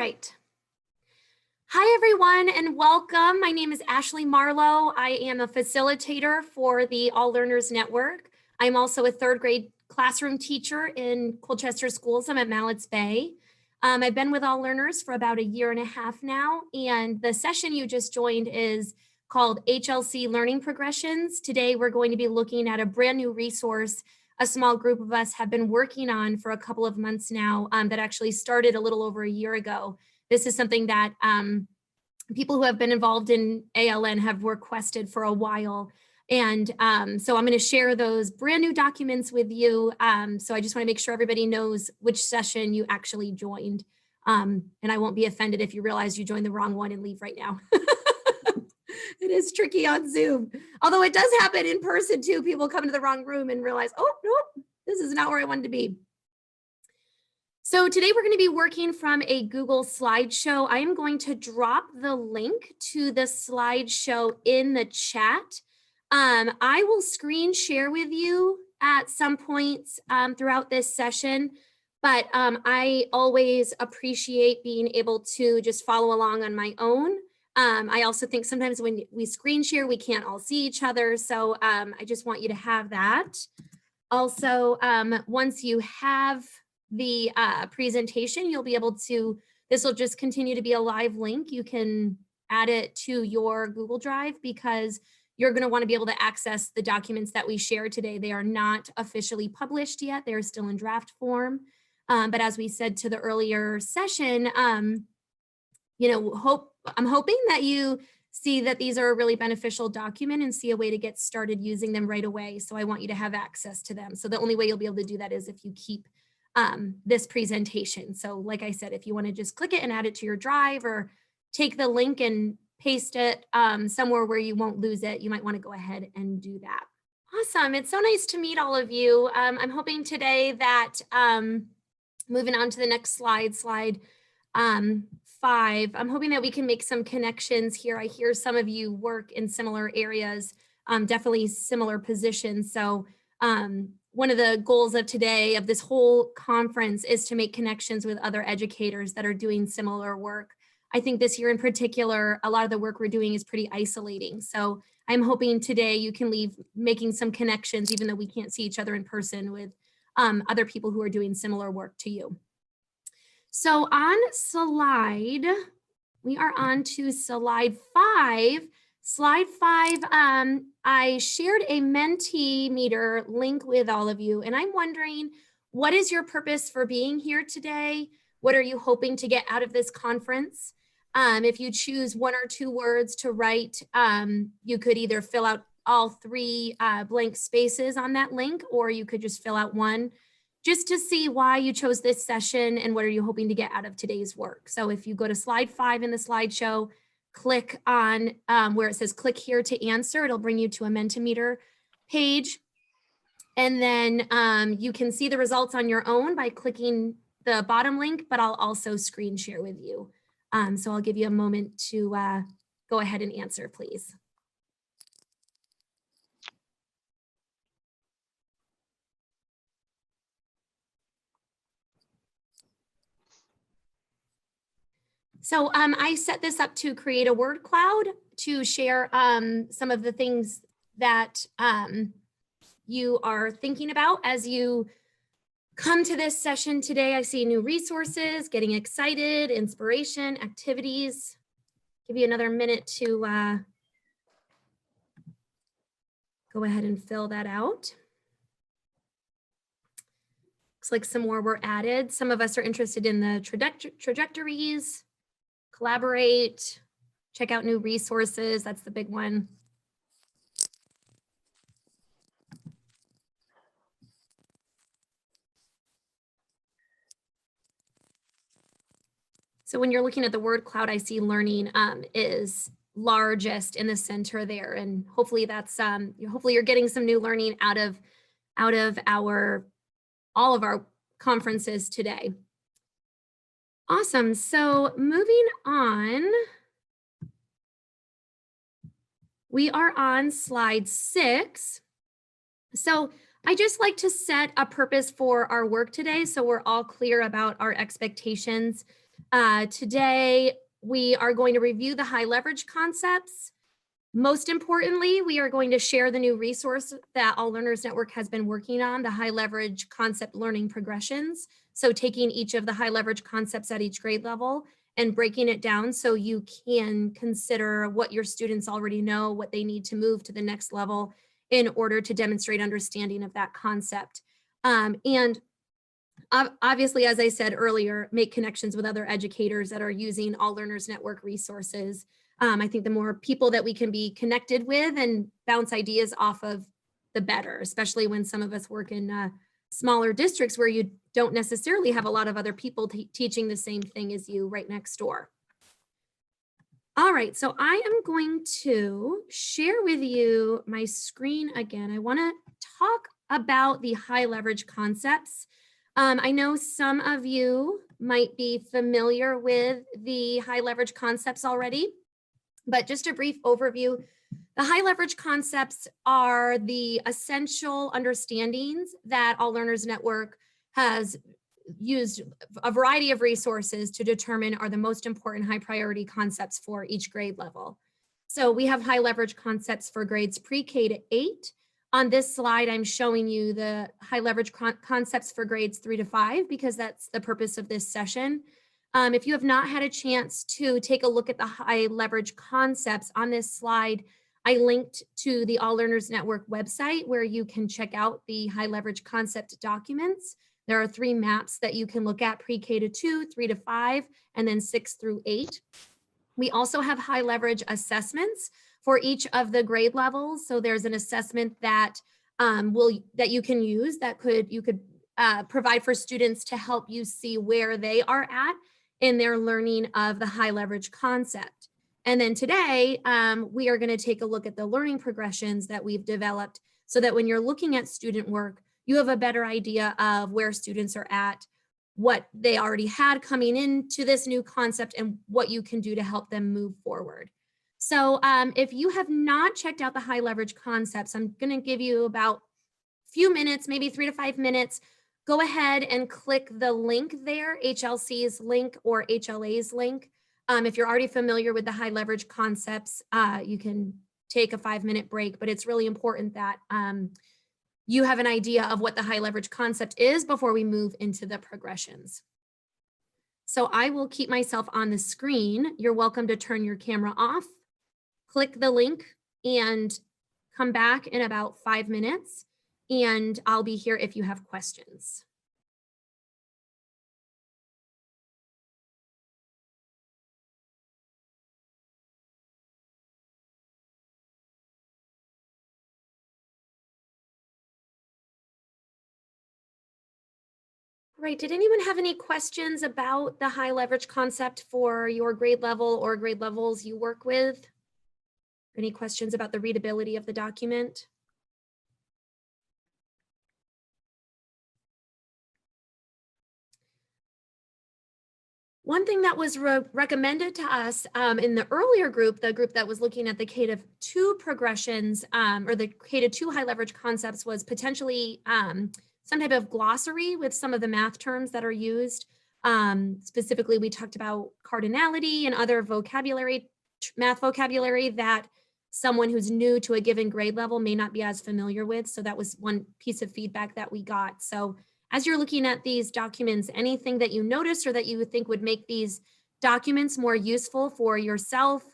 right. Hi, everyone, and welcome. My name is Ashley Marlow. I am a facilitator for the All Learners Network. I'm also a third grade classroom teacher in Colchester Schools. I'm at Mallett's Bay. I've been with All Learners for about a year and a half now, and the session you just joined is called HLC Learning Progressions. Today, we're going to be looking at a brand new resource a small group of us have been working on for a couple of months now that actually started a little over a year ago. This is something that people who have been involved in ALN have requested for a while. And so I'm going to share those brand new documents with you. So I just want to make sure everybody knows which session you actually joined. And I won't be offended if you realize you joined the wrong one and leave right now. It is tricky on Zoom, although it does happen in person too. People come into the wrong room and realize, oh, nope, this is not where I wanted to be. So today we're going to be working from a Google slideshow. I am going to drop the link to the slideshow in the chat. I will screen share with you at some points throughout this session, but I always appreciate being able to just follow along on my own. I also think sometimes when we screen share, we can't all see each other. So I just want you to have that. Also, once you have the presentation, you'll be able to, this will just continue to be a live link. You can add it to your Google Drive because you're going to want to be able to access the documents that we share today. They are not officially published yet. They're still in draft form. But as we said to the earlier session, you know, I'm hoping that you see that these are a really beneficial document and see a way to get started using them right away. So I want you to have access to them. So the only way you'll be able to do that is if you keep this presentation. So like I said, if you want to just click it and add it to your drive or take the link and paste it somewhere where you won't lose it, you might want to go ahead and do that. Awesome. It's so nice to meet all of you. I'm hoping today that moving on to the next slide 5, I'm hoping that we can make some connections here. I hear some of you work in similar areas, definitely similar positions. So one of the goals of today, of this whole conference, is to make connections with other educators that are doing similar work. I think this year in particular, a lot of the work we're doing is pretty isolating. So I'm hoping today you can leave making some connections, even though we can't see each other in person, with other people who are doing similar work to you. So on we are on to slide 5. Slide 5, I shared a Mentimeter link with all of you, and I'm wondering, what is your purpose for being here today? What are you hoping to get out of this conference? If you choose 1 or 2 words to write, you could either fill out all 3 blank spaces on that link, or you could just fill out 1. Just to see why you chose this session and what are you hoping to get out of today's work. So if you go to slide 5 in the slideshow, click on where it says click here to answer, it'll bring you to a Mentimeter page. And then you can see the results on your own by clicking the bottom link, but I'll also screen share with you. So I'll give you a moment to go ahead and answer, please. So I set this up to create a word cloud to share some of the things that you are thinking about as you come to this session today. I see new resources, getting excited, inspiration, activities. Give you another minute to go ahead and fill that out. Looks like some more were added. Some of us are interested in the trajectories. Collaborate, check out new resources. That's the big one. So when you're looking at the word cloud, I see learning is largest in the center there. And hopefully that's, hopefully you're getting some new learning out of all of our conferences today. Awesome. So moving on, we are on slide 6. So I just like to set a purpose for our work today so we're all clear about our expectations. Today, we are going to review the high leverage concepts. Most importantly, we are going to share the new resource that All Learners Network has been working on, the high leverage concept learning progressions. So taking each of the high leverage concepts at each grade level and breaking it down so you can consider what your students already know, what they need to move to the next level in order to demonstrate understanding of that concept. And obviously, as I said earlier, make connections with other educators that are using All Learners Network resources. I think the more people that we can be connected with and bounce ideas off of, the better, especially when some of us work in smaller districts where you don't necessarily have a lot of other people teaching the same thing as you right next door. All right, so I am going to share with you my screen again. I want to talk about the high leverage concepts. I know some of you might be familiar with the high leverage concepts already, but just a brief overview. The high leverage concepts are the essential understandings that All Learners Network has used a variety of resources to determine are the most important high priority concepts for each grade level. So we have high leverage concepts for grades pre-K to 8. On this slide, I'm showing you the high leverage concepts for grades 3 to 5 because that's the purpose of this session. If you have not had a chance to take a look at the high leverage concepts on this slide, I linked to the All Learners Network website where you can check out the high leverage concept documents. There are 3 maps that you can look at: pre-K to 2, 3 to 5, and then 6 through 8. We also have high leverage assessments for each of the grade levels. So there's an assessment that that you can use that you could provide for students to help you see where they are at in their learning of the high leverage concept. And then today, we are going to take a look at the learning progressions that we've developed so that when you're looking at student work, you have a better idea of where students are at, what they already had coming into this new concept, and what you can do to help them move forward. So if you have not checked out the high leverage concepts, I'm going to give you about a few minutes, maybe 3 to 5 minutes. Go ahead and click the link there, HLC's link or HLA's link. If you're already familiar with the high leverage concepts, you can take a 5-minute break, but it's really important that you have an idea of what the high leverage concept is before we move into the progressions. So I will keep myself on the screen. You're welcome to turn your camera off, click the link, and come back in about 5 minutes, and I'll be here if you have questions. Right, did anyone have any questions about the high leverage concept for your grade level or grade levels you work with? Any questions about the readability of the document? One thing that was recommended to us in the earlier group, the group that was looking at the K-2 progressions or the K-2 high leverage concepts, was potentially some type of glossary with some of the math terms that are used. Specifically, we talked about cardinality and other math vocabulary that someone who's new to a given grade level may not be as familiar with. So that was one piece of feedback that we got. So as you're looking at these documents, anything that you notice or that you would think would make these documents more useful for yourself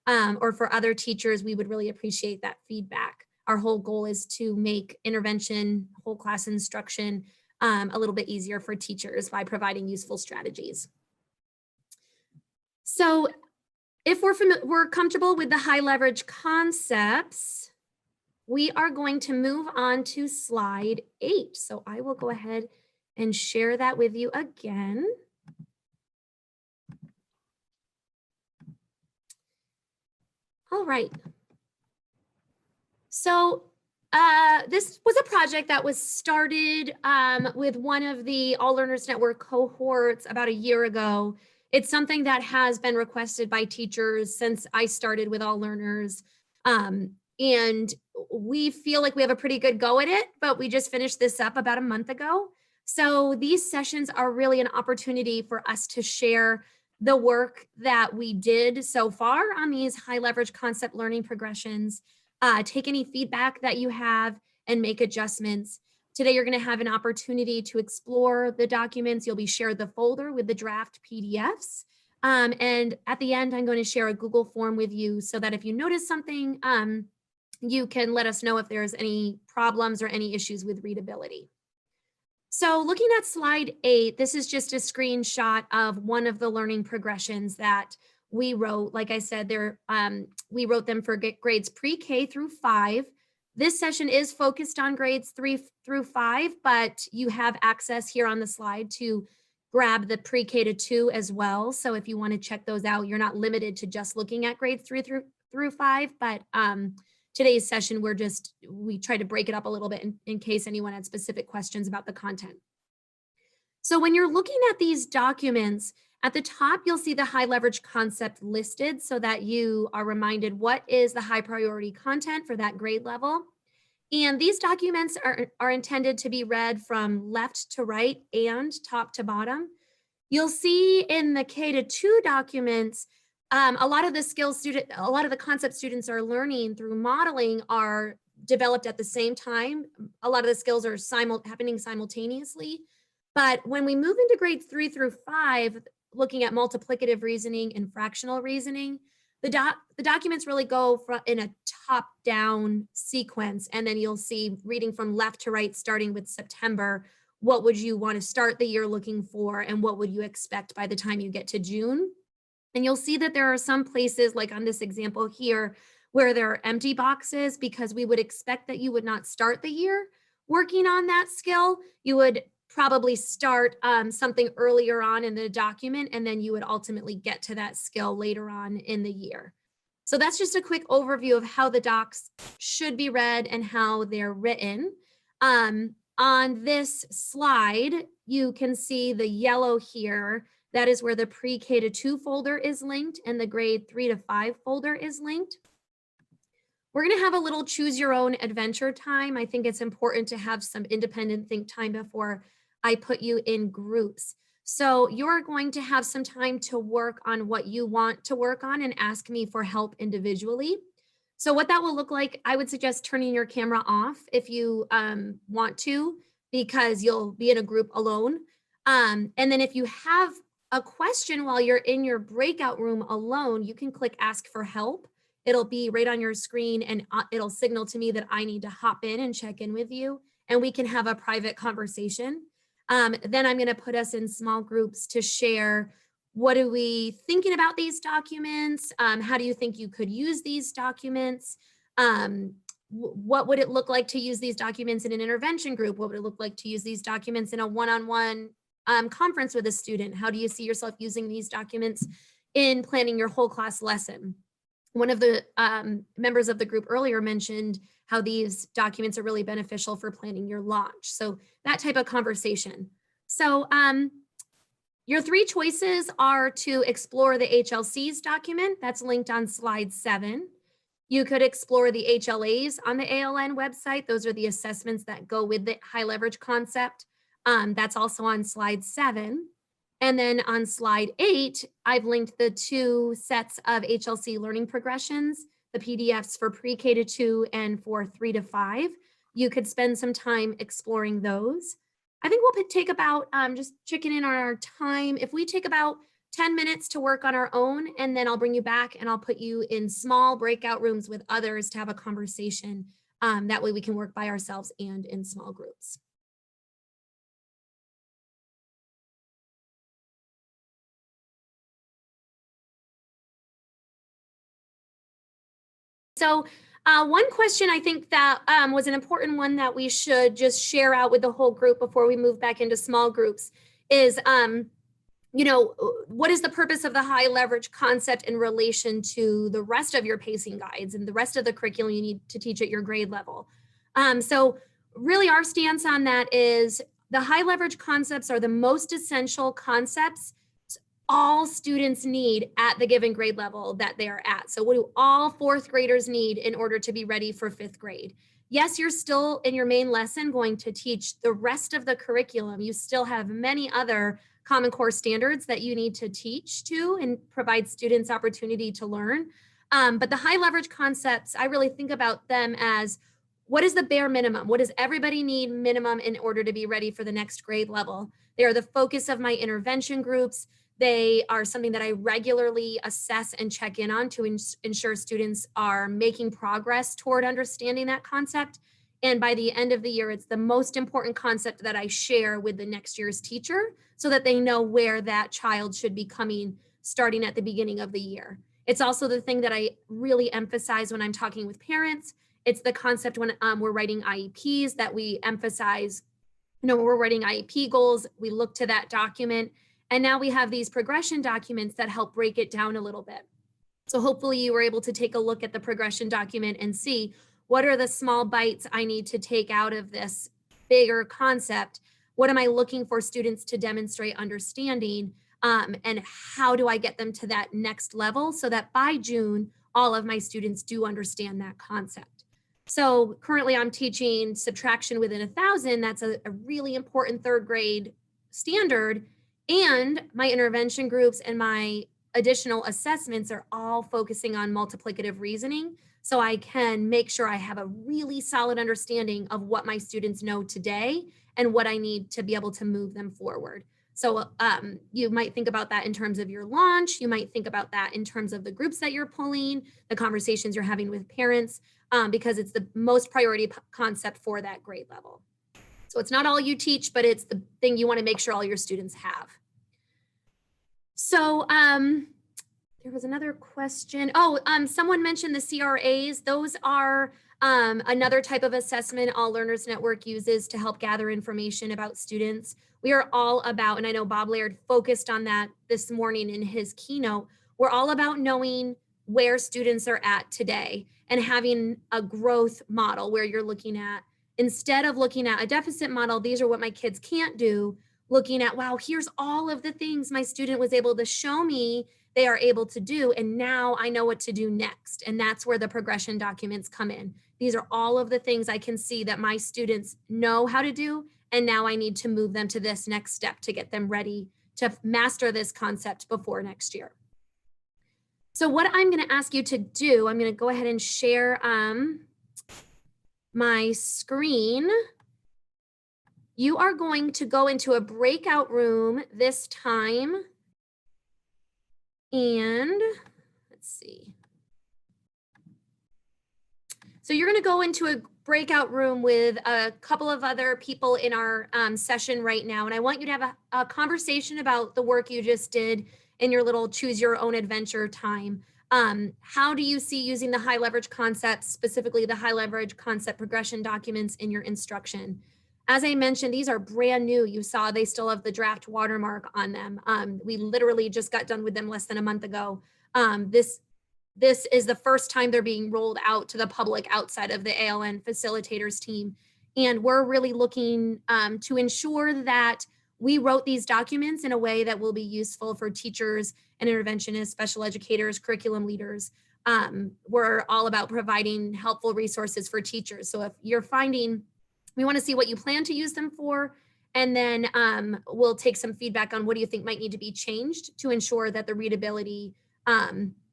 or for other teachers, we would really appreciate that feedback. Our whole goal is to make intervention, whole class instruction a little bit easier for teachers by providing useful strategies. So if we're comfortable with the high leverage concepts, we are going to move on to slide 8. So I will go ahead and share that with you again. All right. So this was a project that was started with one of the All Learners Network cohorts about a year ago. It's something that has been requested by teachers since I started with All Learners. And we feel like we have a pretty good go at it, but we just finished this up about a month ago. So these sessions are really an opportunity for us to share the work that we did so far on these high leverage concept learning progressions, take any feedback that you have and make adjustments. Today, you're going to have an opportunity to explore the documents. You'll be shared the folder with the draft PDFs. And at the end, I'm going to share a Google form with you so that if you notice something, you can let us know if there's any problems or any issues with readability. So looking at slide 8, this is just a screenshot of one of the learning progressions that we wrote. Like I said, we wrote them for grades pre-K through 5. This session is focused on grades 3 through 5, but you have access here on the slide to grab the pre-K to 2 as well. So if you want to check those out, you're not limited to just looking at grades 3 through 5, but today's session, we try to break it up a little bit in case anyone had specific questions about the content. So when you're looking at these documents, at the top, you'll see the high leverage concept listed so that you are reminded what is the high priority content for that grade level. And these documents are intended to be read from left to right and top to bottom. You'll see in the K to 2 documents, a lot of the concept students are learning through modeling are developed at the same time. A lot of the skills are happening simultaneously. But when we move into grades 3 through 5, looking at multiplicative reasoning and fractional reasoning, the documents really go in a top-down sequence, and then you'll see reading from left to right, starting with September. What would you want to start the year looking for, and what would you expect by the time you get to June? And you'll see that there are some places, like on this example here, where there are empty boxes because we would expect that you would not start the year working on that skill. You would probably start something earlier on in the document, and then you would ultimately get to that skill later on in the year. So that's just a quick overview of how the docs should be read and how they're written. On this slide, you can see the yellow here. That is where the pre-K to 2 folder is linked and the grade 3 to 5 folder is linked. We're going to have a little choose your own adventure time. I think it's important to have some independent think time before I put you in groups. So you're going to have some time to work on what you want to work on and ask me for help individually. So what that will look like, I would suggest turning your camera off if you want to, because you'll be in a group alone. And then if you have a question while you're in your breakout room alone, you can click ask for help. It'll be right on your screen and it'll signal to me that I need to hop in and check in with you, and we can have a private conversation. Then I'm going to put us in small groups to share what are we thinking about these documents? How do you think you could use these documents? What would it look like to use these documents in an intervention group? What would it look like to use these documents in a one-on-one conference with a student? How do you see yourself using these documents in planning your whole class lesson? One of the members of the group earlier mentioned how these documents are really beneficial for planning your launch. So that type of conversation. So your 3 choices are to explore the HLC's document that's linked on slide 7. You could explore the HLAs on the ALN website. Those are the assessments that go with the high leverage concept. That's also on slide 7. And then on slide 8, I've linked the 2 sets of HLC learning progressions, the PDFs for pre-K to 2 and for 3 to 5. You could spend some time exploring those. I think we'll take about, just checking in on our time. If we take about 10 minutes to work on our own, and then I'll bring you back and I'll put you in small breakout rooms with others to have a conversation. That way we can work by ourselves and in small groups. So one question I think that was an important one that we should just share out with the whole group before we move back into small groups is, what is the purpose of the high leverage concept in relation to the rest of your pacing guides and the rest of the curriculum you need to teach at your grade level? So really our stance on that is the high leverage concepts are the most essential concepts all students need at the given grade level that they are at? So what do all fourth graders need in order to be ready for fifth grade? Yes, you're still in your main lesson going to teach the rest of the curriculum. You still have many other Common Core standards that you need to teach to and provide students opportunity to learn. But the high leverage concepts, I really think about them as, what is the bare minimum? What does everybody need minimum in order to be ready for the next grade level? They are the focus of my intervention groups. They are something that I regularly assess and check in on to ensure students are making progress toward understanding that concept. And by the end of the year, it's the most important concept that I share with the next year's teacher so that they know where that child should be coming starting at the beginning of the year. It's also the thing that I really emphasize when I'm talking with parents. It's the concept when we're writing IEPs that we emphasize. When we're writing IEP goals, we look to that document. And now we have these progression documents that help break it down a little bit. So hopefully you were able to take a look at the progression document and see what are the small bites I need to take out of this bigger concept. What am I looking for students to demonstrate understanding? And how do I get them to that next level so that by June, all of my students do understand that concept? So currently I'm teaching subtraction within 1,000. That's a really important third grade standard. And my intervention groups and my additional assessments are all focusing on multiplicative reasoning. So I can make sure I have a really solid understanding of what my students know today and what I need to be able to move them forward. So you might think about that in terms of your launch. You might think about that in terms of the groups that you're pulling, the conversations you're having with parents, because it's the most priority concept for that grade level. So it's not all you teach, but it's the thing you want to make sure all your students have. So there was another question. Oh, someone mentioned the CRAs. Those are another type of assessment All Learners Network uses to help gather information about students. We are all about, and I know Bob Laird focused on that this morning in his keynote, we're all about knowing where students are at today and having a growth model where you're looking at, instead of looking at a deficit model, these are what my kids can't do, looking at, wow, here's all of the things my student was able to show me they are able to do, and now I know what to do next. And that's where the progression documents come in. These are all of the things I can see that my students know how to do, and now I need to move them to this next step to get them ready to master this concept before next year. So what I'm going to ask you to do, I'm going to go ahead and share my screen. You are going to go into a breakout room this time. And let's see. So you're going to go into a breakout room with a couple of other people in our session right now. And I want you to have a conversation about the work you just did in your little choose your own adventure time. How do you see using the high leverage concepts, specifically the high leverage concept progression documents in your instruction? As I mentioned, these are brand new. You saw they still have the draft watermark on them. We literally just got done with them less than a month ago. This is the first time they're being rolled out to the public outside of the ALN facilitators team. And we're really looking to ensure that we wrote these documents in a way that will be useful for teachers and interventionists, special educators, curriculum leaders. We're all about providing helpful resources for teachers. So if you're finding, we want to see what you plan to use them for, and then we'll take some feedback on what do you think might need to be changed to ensure that the readability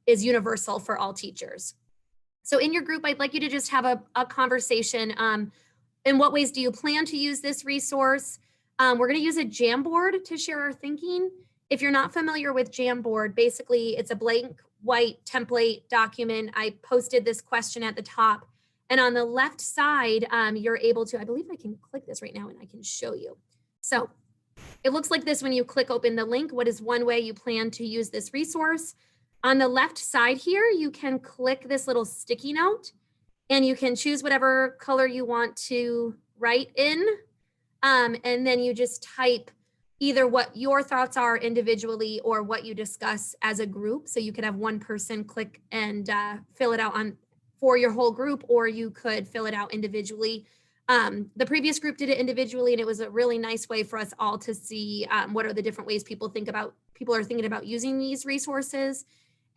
is universal for all teachers. So in your group, I'd like you to just have a conversation. In what ways do you plan to use this resource? We're going to use a Jamboard to share our thinking. If you're not familiar with Jamboard, basically it's a blank white template document. I posted this question at the top. And on the left side, you're able to, I believe I can click this right now and I can show you. So it looks like this when you click open the link. What is one way you plan to use this resource? On the left side here, you can click this little sticky note and you can choose whatever color you want to write in. And then you just type either what your thoughts are individually or what you discuss as a group. So you could have one person click and fill it out for your whole group, or you could fill it out individually. The previous group did it individually, and it was a really nice way for us all to see what are the different ways people are thinking about using these resources.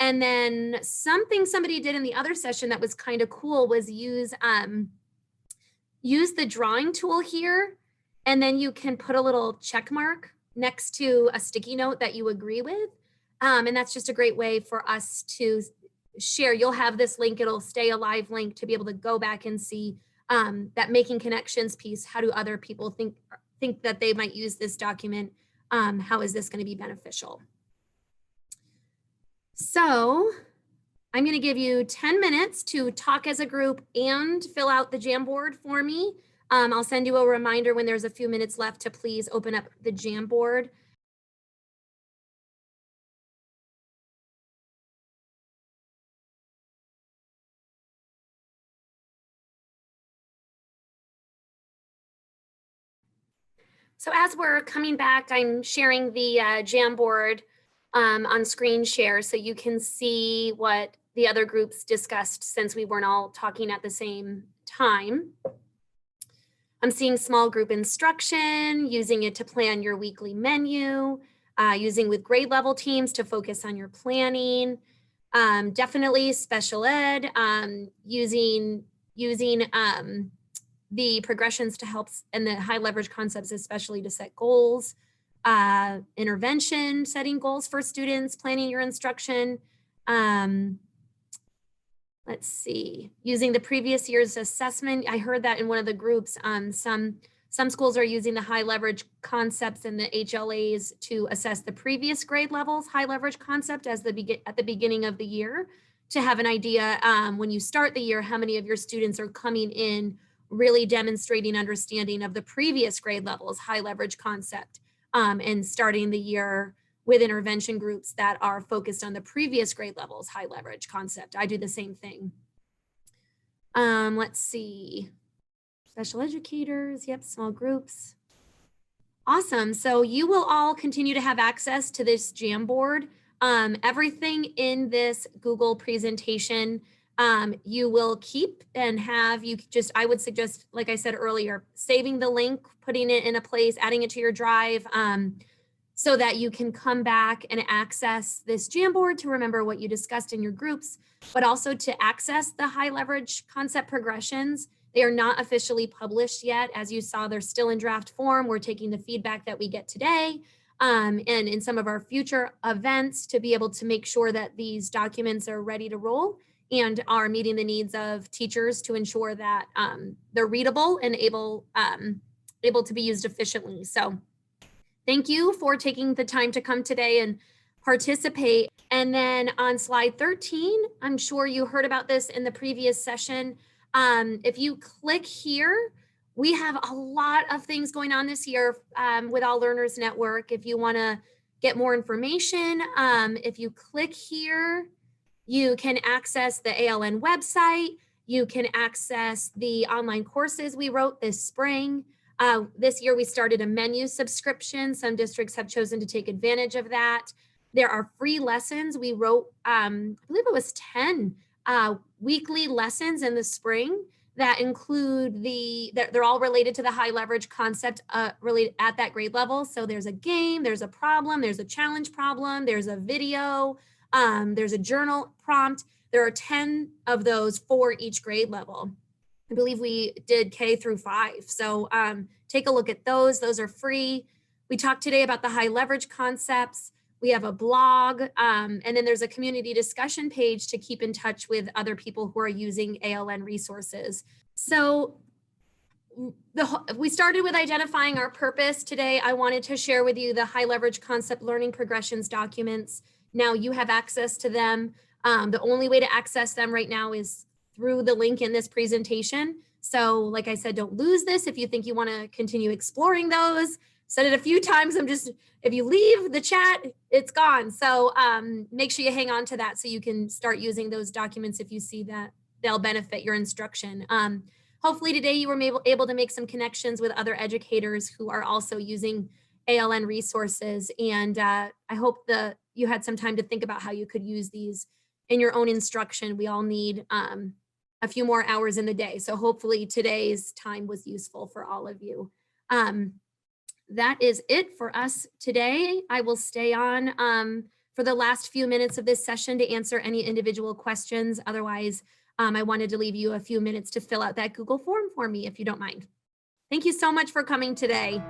And then something somebody did in the other session that was kind of cool was use the drawing tool here, and then you can put a little check mark next to a sticky note that you agree with. And that's just a great way for us to share. You'll have this link, it'll stay a live link to be able to go back and see that making connections piece. How do other people think that they might use this document? How is this going to be beneficial? So I'm going to give you 10 minutes to talk as a group and fill out the Jamboard for me. I'll send you a reminder when there's a few minutes left to please open up the Jamboard. So as we're coming back, I'm sharing the Jamboard on screen share so you can see what the other groups discussed since we weren't all talking at the same time. I'm seeing small group instruction, using it to plan your weekly menu, using with grade level teams to focus on your planning. Definitely special ed, using the progressions to help and the high leverage concepts, especially to set goals, intervention, setting goals for students, planning your instruction. Let's see, using the previous year's assessment. I heard that in one of the groups, some schools are using the high leverage concepts and the HLAs to assess the previous grade levels high leverage concept at the beginning of the year, to have an idea when you start the year, how many of your students are coming in really demonstrating understanding of the previous grade levels high leverage concept, and starting the year with intervention groups that are focused on the previous grade levels high leverage concept. I do the same thing. Let's see, special educators, yep, small groups. Awesome, so you will all continue to have access to this Jamboard. Everything in this Google presentation you will keep and have. I would suggest, like I said earlier, saving the link, putting it in a place, adding it to your drive, so that you can come back and access this Jamboard to remember what you discussed in your groups, but also to access the high leverage concept progressions. They are not officially published yet. As you saw, they're still in draft form. We're taking the feedback that we get today and in some of our future events to be able to make sure that these documents are ready to roll and are meeting the needs of teachers to ensure that they're readable and able to be used efficiently. So thank you for taking the time to come today and participate. And then on slide 13, I'm sure you heard about this in the previous session. If you click here, we have a lot of things going on this year with All Learners Network. If you want to get more information, if you click here, you can access the ALN website. You can access the online courses we wrote this spring. This year we started a menu subscription. Some districts have chosen to take advantage of that. There are free lessons. We wrote, I believe it was 10 weekly lessons in the spring that include they're all related to the high leverage concept related at that grade level. So there's a game, there's a problem, there's a challenge problem, there's a video, there's a journal prompt. There are 10 of those for each grade level. I believe we did K through 5. So take a look at those. Those are free. We talked today about the high leverage concepts. We have a blog, and then there's a community discussion page to keep in touch with other people who are using ALN resources. So we started with identifying our purpose. Today, I wanted to share with you the high leverage concept learning progressions documents. Now you have access to them. The only way to access them right now is through the link in this presentation. So like I said, don't lose this. If you think you want to continue exploring those, said it a few times. If you leave the chat, it's gone. So make sure you hang on to that so you can start using those documents if you see that they'll benefit your instruction. Hopefully today you were able to make some connections with other educators who are also using ALN resources. And I hope you had some time to think about how you could use these in your own instruction. We all need a few more hours in the day. So hopefully today's time was useful for all of you. That is it for us today. I will stay on for the last few minutes of this session to answer any individual questions. Otherwise, I wanted to leave you a few minutes to fill out that Google form for me, if you don't mind. Thank you so much for coming today.